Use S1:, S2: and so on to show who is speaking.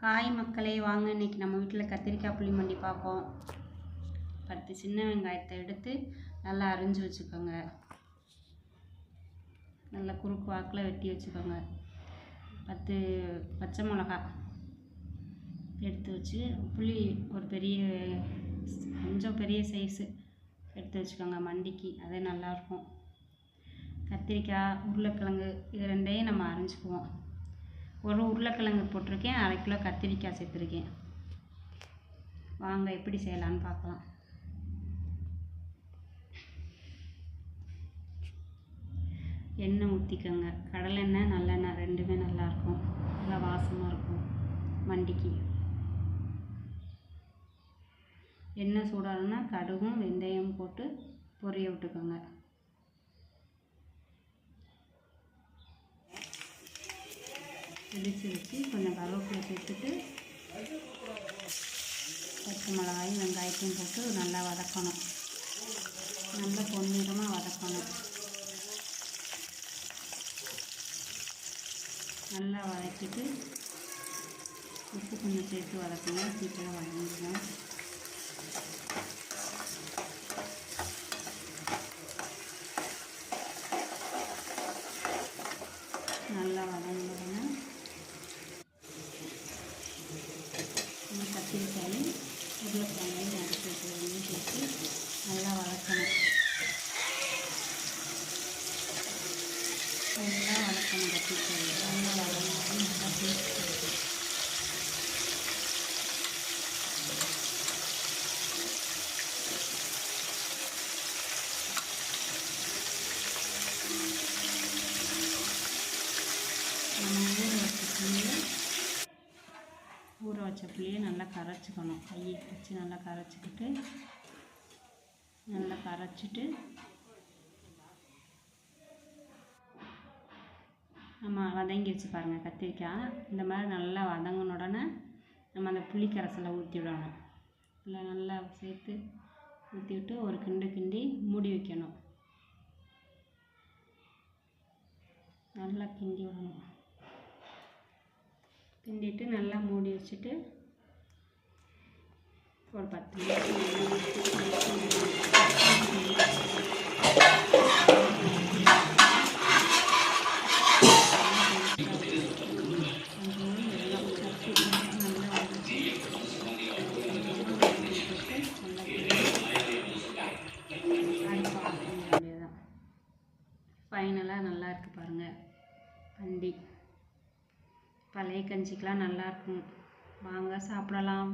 S1: Hi மக்களே, வாங்க இன்றைக்கி நம்ம வீட்டில் கத்திரிக்காய் புளி மண்டி பார்ப்போம். 10 சின்ன வெங்காயத்தை எடுத்து நல்லா அரிஞ்சு வச்சுக்கோங்க. நல்லா குறுக்கு வாக்கில் வெட்டி வச்சுக்கோங்க. 10 பச்சை மிளகா எடுத்து வச்சு, புளி ஒரு கொஞ்சம் பெரிய சைஸு எடுத்து வச்சுக்கோங்க மண்டிக்கு, அதே நல்லாயிருக்கும். கத்திரிக்காய், உருளைக்கிழங்கு இது ரெண்டையும் நம்ம அரிஞ்சுக்குவோம். ஒரு உருளைக்கிழங்கு போட்டிருக்கேன், 1/2 கிலோ கத்திரிக்காய் சேர்த்துருக்கேன். வாங்க எப்படி செய்யலான்னு பார்க்கலாம். எண்ணெய் ஊற்றிக்கோங்க. கடலெண்ணெய், நல்லெண்ணெய் ரெண்டுமே நல்லாயிருக்கும், நல்லா வாசமாக இருக்கும் மண்டிக்கு. எண்ணெய் சூடாகணுன்னா கடுகும் வெந்தயம் போட்டு பொரிய விட்டுக்கோங்க. இடித்து வச்சு கொஞ்சம் கருவேப்பிலை சேர்த்துட்டு பச்சை மிளகாயும் வெங்காயத்தையும் போட்டு நல்லா வதக்கணும். நல்லா பொன்னிறமாக வதக்கணும். நல்லா வதக்கிட்டு உப்பு கொஞ்சம் சேர்த்து வதக்கணும். சீக்கிரம் வதங்கிடும். நல்லா வதங்கிடணும். கத்திரிக்காயும் உருளைக்கிழங்கையும் அரைச்சி வச்சுருக்கையும் சேர்த்து நல்லா வதக்கணும். கத்திரிக்காய் நல்லா வதங்கி நல்லா டேஸ்ட் கிடைக்கும். ஊற வச்ச புளியை நல்லா கரைச்சிக்கணும். கையை வச்சு நல்லா கரைச்சிக்கிட்டு நம்ம வதங்கிடுச்சு பாருங்கள். கத்திரிக்காய் இந்த மாதிரி நல்லா வதங்கின உடனே நம்ம அந்த புளி கரைசலை ஊற்றி விடணும். இல்லை நல்லா சேர்த்து ஊற்றி விட்டு ஒரு கிண்டி மூடி வைக்கணும். நல்லா கிண்டி விடணும். கிண்டிட்டு நல்லா மூடி வச்சுட்டு ஒரு 10 நிமிஷம் ஃபைனலாக நல்லா இருக்குது பாருங்கள். மண்டி பழைய கஞ்சிக்கெலாம் நல்லாயிருக்கும். வாங்க சாப்பிடலாம்.